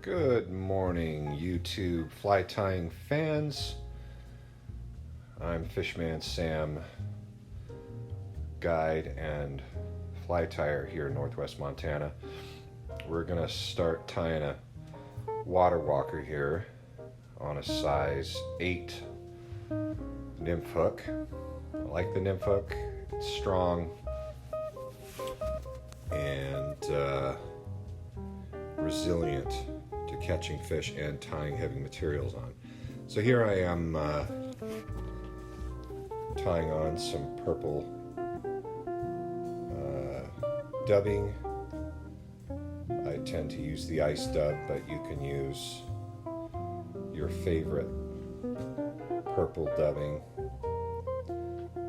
Good morning, YouTube fly tying fans. I'm Fishman Sam, guide and fly tyer here in Northwest Montana. We're gonna start tying a water walker here on a size 8 nymph hook. I like the nymph hook. It's strong and resilient to catching fish and tying heavy materials on. So here I am tying on some purple dubbing. I tend to use the ice dub, but you can use your favorite purple dubbing.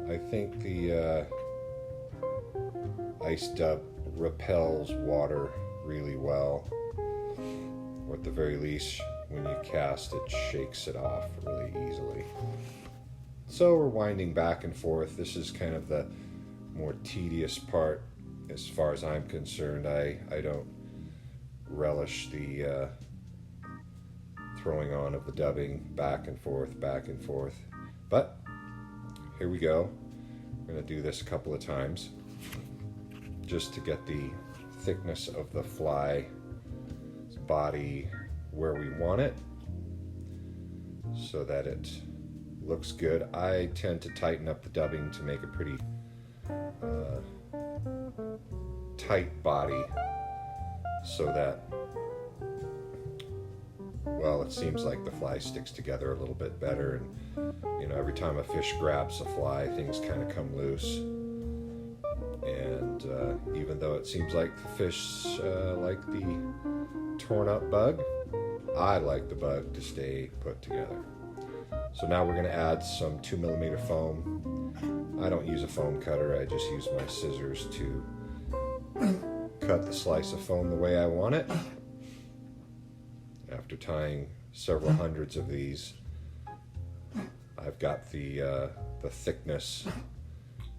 I think the ice dub repels water really well, or at the very least when you cast it shakes it off really easily. So we're winding back and forth. This is kind of the more tedious part as far as I'm concerned. I don't relish the throwing on of the dubbing back and forth, but here we go. We're going to do this a couple of times just to get the thickness of the fly's body where we want it so that it looks good. I tend to tighten up the dubbing to make a pretty tight body so that, well, it seems like the fly sticks together a little bit better, and every time a fish grabs a fly, things kind of come loose. And even though it seems like the fish like the torn up bug, I like the bug to stay put together. So now we're going to add some 2mm foam. I don't use a foam cutter, I just use my scissors to cut the slice of foam the way I want it. After tying several hundreds of these, I've got the thickness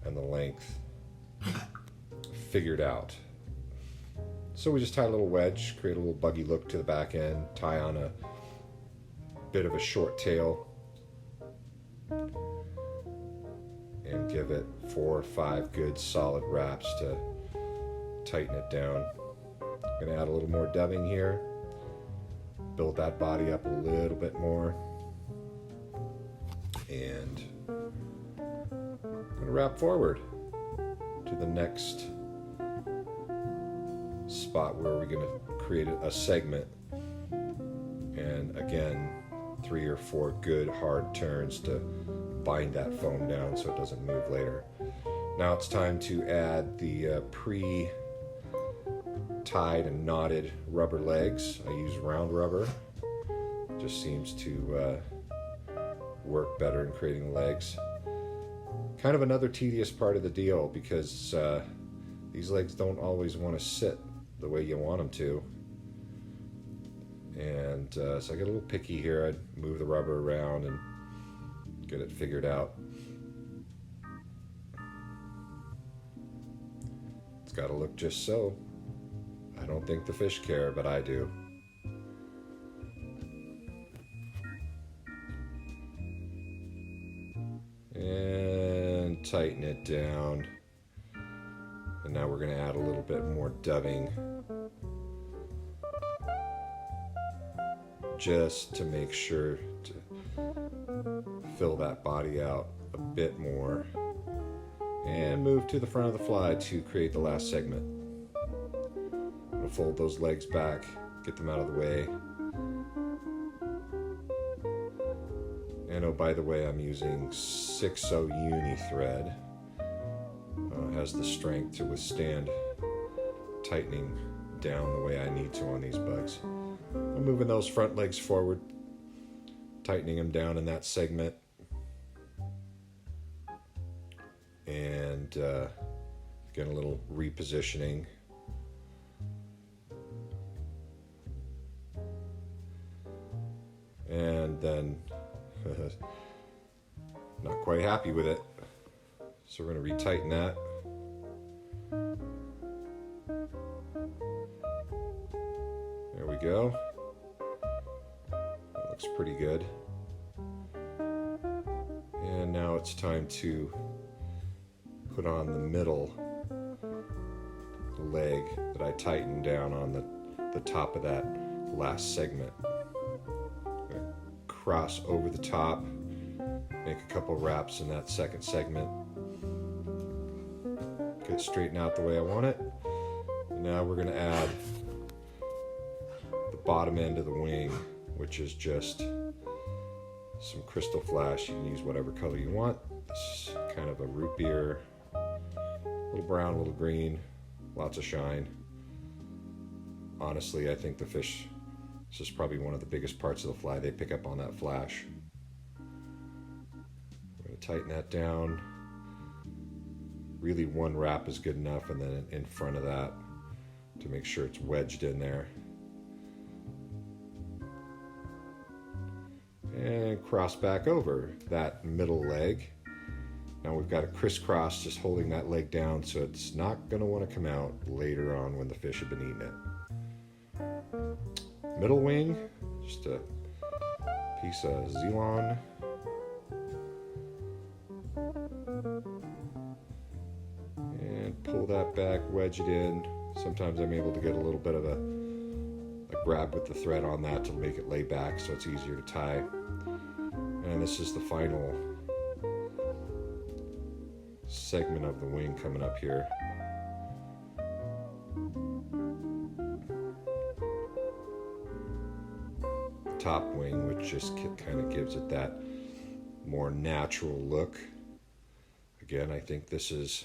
and the length figured out. So we just tie a little wedge, create a little buggy look to the back end, tie on a bit of a short tail, and give it 4 or 5 good solid wraps to tighten it down. I'm going to add a little more dubbing here, build that body up a little bit more, and I'm going to wrap forward to the next spot where we're going to create a segment, and again 3 or 4 good hard turns to bind that foam down so it doesn't move later. Now it's time to add the pre-tied and knotted rubber legs. I use round rubber, just seems to work better in creating legs. Kind of another tedious part of the deal, because these legs don't always want to sit the way you want them to, and so I get a little picky here. I'd move the rubber around and get it figured out. It's got to look just so. I don't think the fish care, but I do. And tighten it down. And now we're going to add a little bit more dubbing, just to make sure to fill that body out a bit more, and move to the front of the fly to create the last segment. I'm going to fold those legs back, get them out of the way. And oh, by the way, I'm using 6/0 uni thread. Has the strength to withstand tightening down the way I need to on these bugs. I'm moving those front legs forward, tightening them down in that segment, and getting a little repositioning. And then not quite happy with it, so we're going to retighten that. There we go. Looks pretty good. And now it's time to put on the middle leg that I tightened down on the top of that last segment. I'm going to cross over the top, make a couple wraps in that second segment, get it straightened out the way I want it. And now we're going to add the bottom end of the wing, which is just some crystal flash. You can use whatever color you want. This is kind of a root beer, a little brown, a little green, lots of shine. Honestly, I think the fish, this is probably one of the biggest parts of the fly. They pick up on that flash. We're going to tighten that down. Really, one wrap is good enough, and then in front of that to make sure it's wedged in there. And cross back over that middle leg. Now we've got a crisscross just holding that leg down, so it's not going to want to come out later on when the fish have been eating it. Middle wing, just a piece of Zelon. And pull that back, wedge it in. Sometimes I'm able to get a little bit of a grab with the thread on that to make it lay back so it's easier to tie. And this is the final segment of the wing coming up here. Top wing, which just kind of gives it that more natural look. Again, I think this is,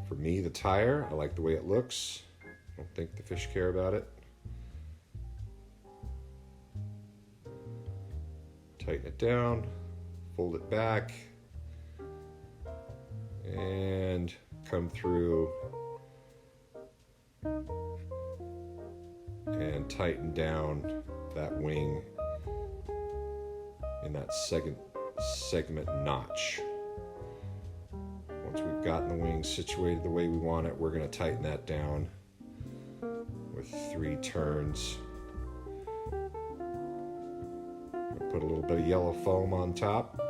for me, the tire. I like the way it looks. I don't think the fish care about it. Tighten it down, fold it back, and come through and tighten down that wing in that second segment notch. Once we've gotten the wing situated the way we want it, we're going to tighten that down with 3 turns. Put a little bit of yellow foam on top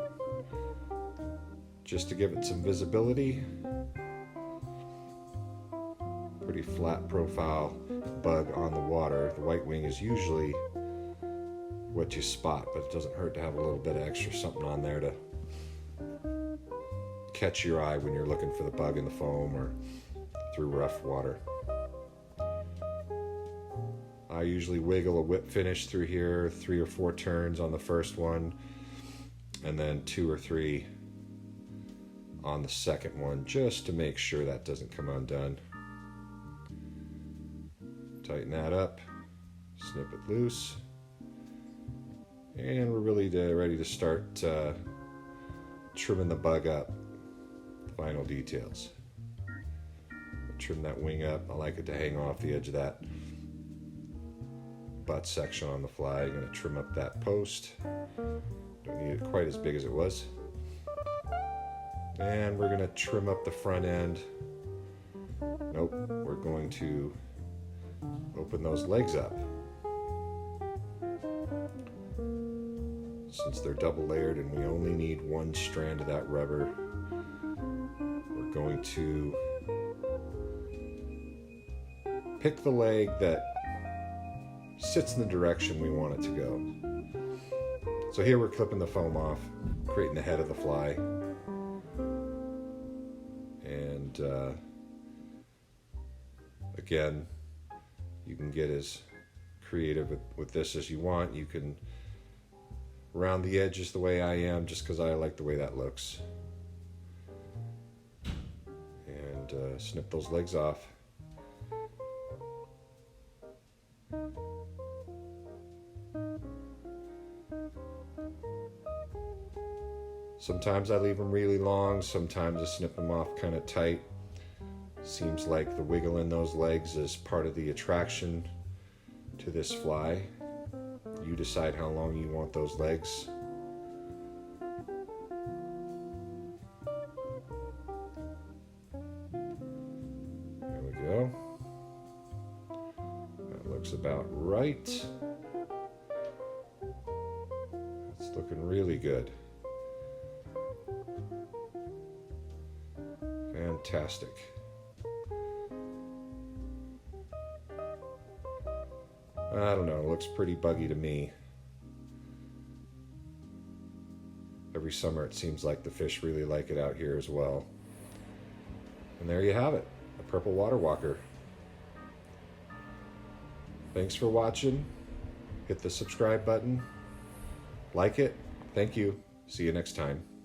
just to give it some visibility. Pretty flat profile bug on the water. The white wing is usually what you spot, but it doesn't hurt to have a little bit of extra something on there to catch your eye when you're looking for the bug in the foam or through rough water. I usually wiggle a whip finish through here, 3 or 4 turns on the first one, and then 2 or 3 on the second one, just to make sure that doesn't come undone. Tighten that up, snip it loose, and we're really ready to start trimming the bug up. Final details. Trim that wing up. I like it to hang off the edge of that butt section on the fly. I'm going to trim up that post. Don't need it quite as big as it was. And we're going to trim up the front end. Nope, we're going to open those legs up. Since they're double layered and we only need 1 strand of that rubber, we're going to pick the leg that sits in the direction we want it to go. So here we're clipping the foam off, creating the head of the fly. And again, you can get as creative with this as you want. You can round the edges the way I am, just because I like the way that looks. And snip those legs off. Sometimes I leave them really long, sometimes I snip them off kind of tight. Seems like the wiggle in those legs is part of the attraction to this fly. You decide how long you want those legs. There we go. That looks about right. looking really good. Fantastic. I don't know, it looks pretty buggy to me. Every summer it seems like the fish really like it out here as well. And there you have it, a purple water walker. Thanks for watching. Hit the subscribe button. Like it. Thank you. See you next time.